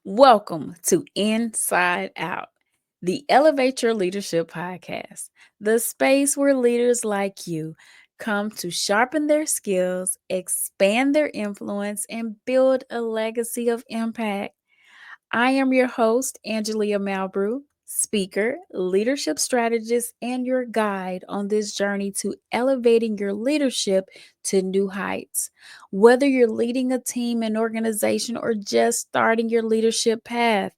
Welcome to Inside Out, the Elevate Your Leadership podcast, the space where leaders like you come to sharpen their skills, expand their influence, and build a legacy of impact. I am your host, Angelia Malbrew, speaker, leadership strategist, and your guide on this journey to elevating your leadership to new heights. Whether you're leading a team, an organization, or just starting your leadership path,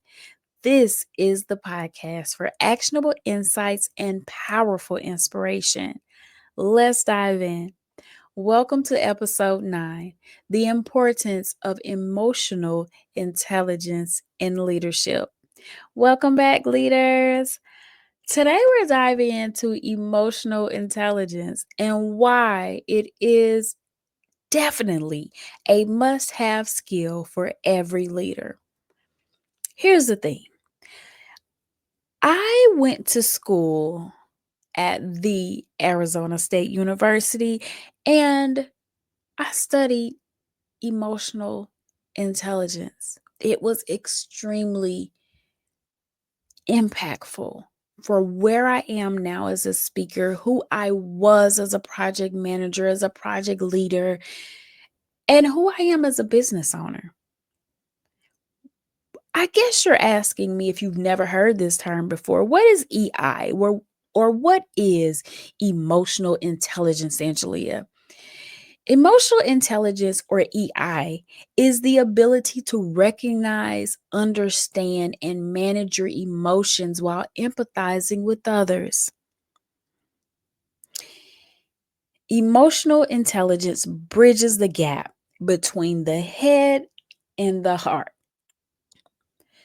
this is the podcast for actionable insights and powerful inspiration. Let's dive in. Welcome to episode 9, The Importance of Emotional Intelligence in Leadership. Welcome back, leaders. Today, we're diving into emotional intelligence and why it is definitely a must have skill for every leader. Here's the thing: I went to school at the Arizona State University and I studied emotional intelligence. It was extremely impactful for where I am now as a speaker, who I was as a project manager, as a project leader, and who I am as a business owner. I guess you're asking me, if you've never heard this term before, what is EI or what is emotional intelligence, Angelia? Emotional intelligence, or EI, is the ability to recognize, understand, and manage your emotions while empathizing with others. Emotional intelligence bridges the gap between the head and the heart.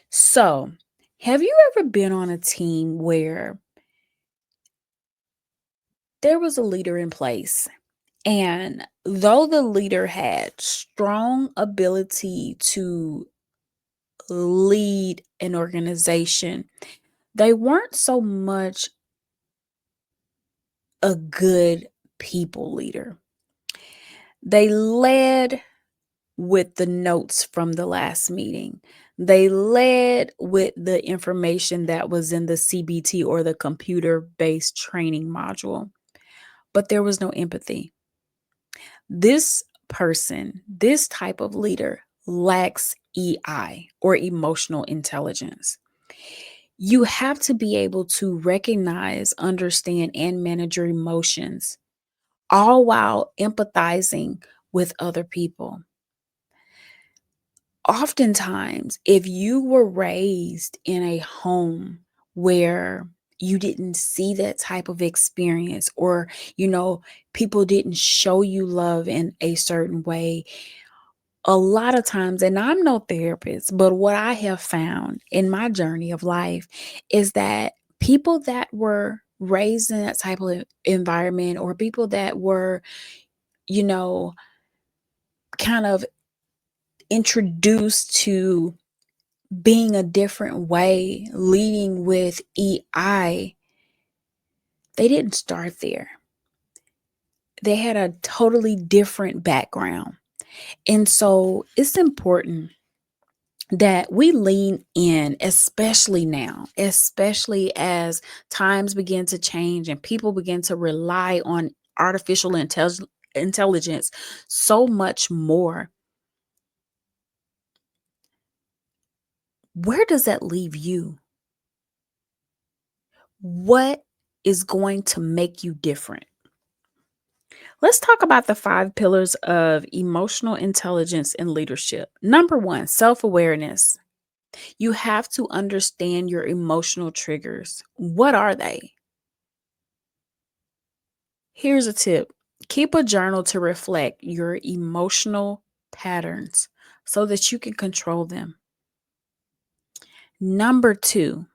So, have you ever been on a team where there was a leader in place? And though the leader had strong ability to lead an organization, they weren't so much a good people leader. They led with the notes from the last meeting. They led with the information that was in the CBT, or the computer based training module, but there was no empathy. This person, this type of leader, lacks EI, or emotional intelligence. You have to be able to recognize, understand, and manage your emotions, all while empathizing with other people. Oftentimes, if you were raised in a home where you didn't see that type of experience, or, people didn't show you love in a certain way, a lot of times, and I'm no therapist, but what I have found in my journey of life is that people that were raised in that type of environment, or people that were, you know, kind of introduced to being a different way, leading with EI, they didn't start there. They had a totally different background. And so it's important that we lean in, especially now, especially as times begin to change and people begin to rely on artificial intelligence so much more. Where does that leave you? What is going to make you different? Let's talk about the 5 pillars of emotional intelligence in leadership. Number 1, self awareness. You have to understand your emotional triggers. What are they? Here's a tip: keep a journal to reflect your emotional patterns so that you can control them. Number 2,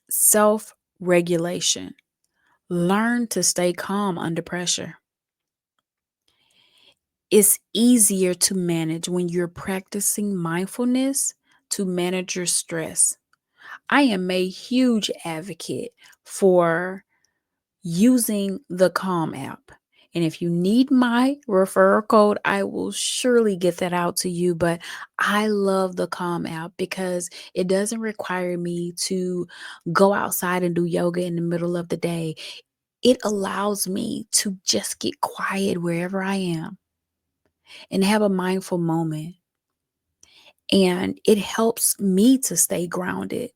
self regulation. Learn to stay calm under pressure. It's easier to manage when you're practicing mindfulness to manage your stress. I am a huge advocate for using the Calm app. And if you need my referral code, I will surely get that out to you. But I love the Calm app because it doesn't require me to go outside and do yoga in the middle of the day. It allows me to just get quiet wherever I am and have a mindful moment. And it helps me to stay grounded.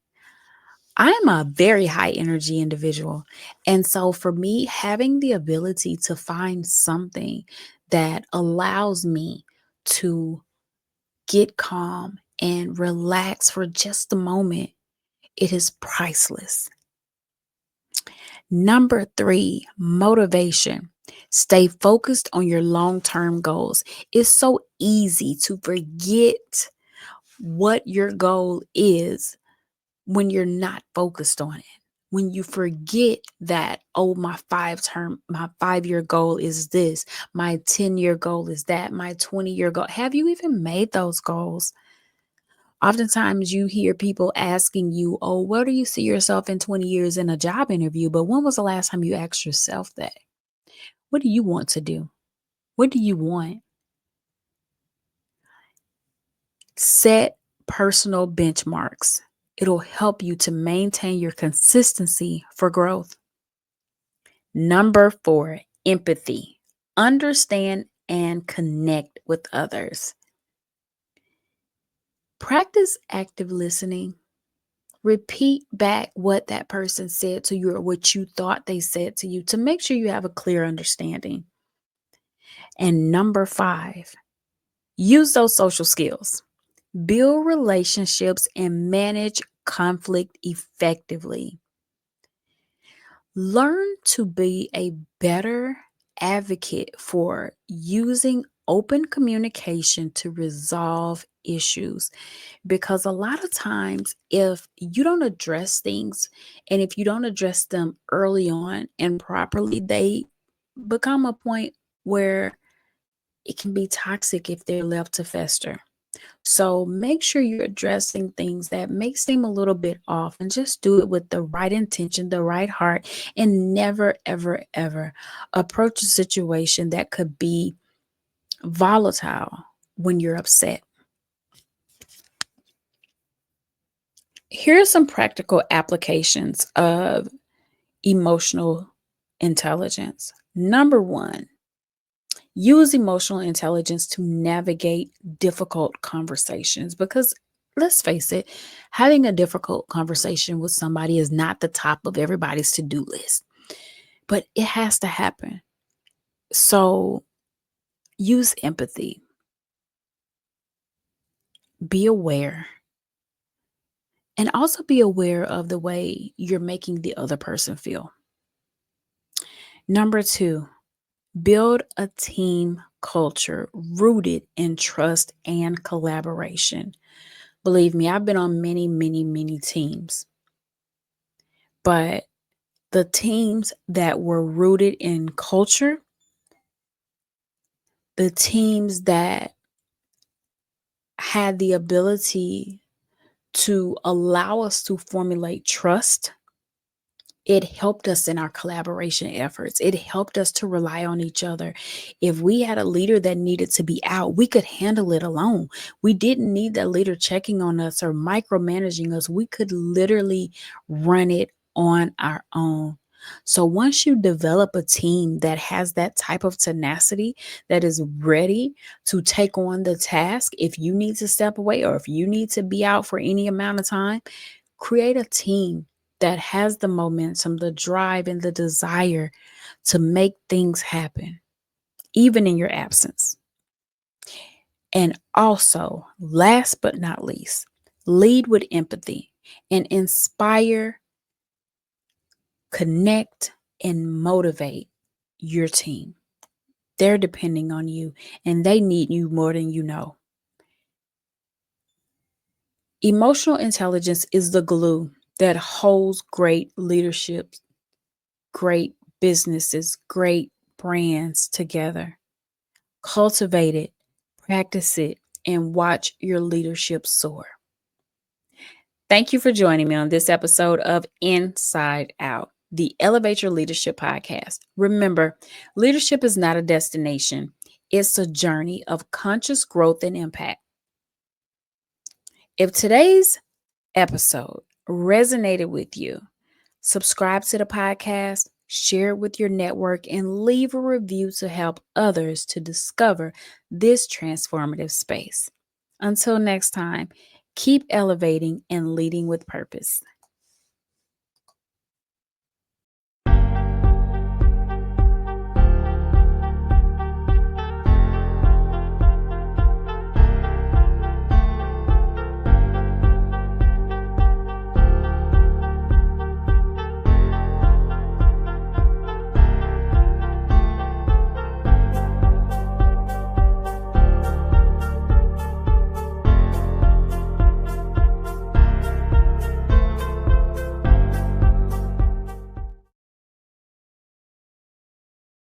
I'm a very high energy individual. And so for me, having the ability to find something that allows me to get calm and relax for just a moment, it is priceless. Number three, motivation. Stay focused on your long term goals. It's so easy to forget what your goal is when you're not focused on it. When you forget that, oh, my 5 year goal is this, my 10-year goal is that, my 20-year goal. Have you even made those goals? Oftentimes you hear people asking you, oh, where do you see yourself in 20 years in a job interview? But when was the last time you asked yourself that? What do you want to do? What do you want? Set personal benchmarks. It'll help you to maintain your consistency for growth. Number four, empathy. Understand and connect with others. Practice active listening. Repeat back what that person said to you or what you thought they said to you to make sure you have a clear understanding. And number five, use those social skills. Build relationships and manage conflict effectively. Learn to be a better advocate for using open communication to resolve issues. Because a lot of times, if you don't address things and if you don't address them early on and properly, they become a point where it can be toxic if they're left to fester. So make sure you're addressing things that may seem a little bit off and just do it with the right intention, the right heart, and never, ever, ever approach a situation that could be volatile when you're upset. Here are some practical applications of emotional intelligence. Number one, use emotional intelligence to navigate difficult conversations because let's face it, having a difficult conversation with somebody is not the top of everybody's to do list, but it has to happen. So use empathy, be aware, and also be aware of the way you're making the other person feel. Number two, build a team culture rooted in trust and collaboration. Believe me, I've been on many, many, many teams, but the teams that were rooted in culture, the teams that had the ability to allow us to formulate trust, it helped us in our collaboration efforts. It helped us to rely on each other. If we had a leader that needed to be out, we could handle it alone. We didn't need that leader checking on us or micromanaging us. We could literally run it on our own. So once you develop a team that has that type of tenacity, that is ready to take on the task, if you need to step away or if you need to be out for any amount of time, create a team that has the momentum, the drive, and the desire to make things happen, even in your absence. And also, last but not least, lead with empathy and inspire, connect, and motivate your team. They're depending on you and they need you more than you know. Emotional intelligence is the glue that holds great leadership, great businesses, great brands together. Cultivate it, practice it, and watch your leadership soar. Thank you for joining me on this episode of Inside Out. the Elevate Your Leadership podcast. Remember, leadership is not a destination, it's a journey of conscious growth and impact. If today's episode resonated with you, subscribe to the podcast, share it with your network, and leave a review to help others to discover this transformative space. Until next time, keep elevating and leading with purpose.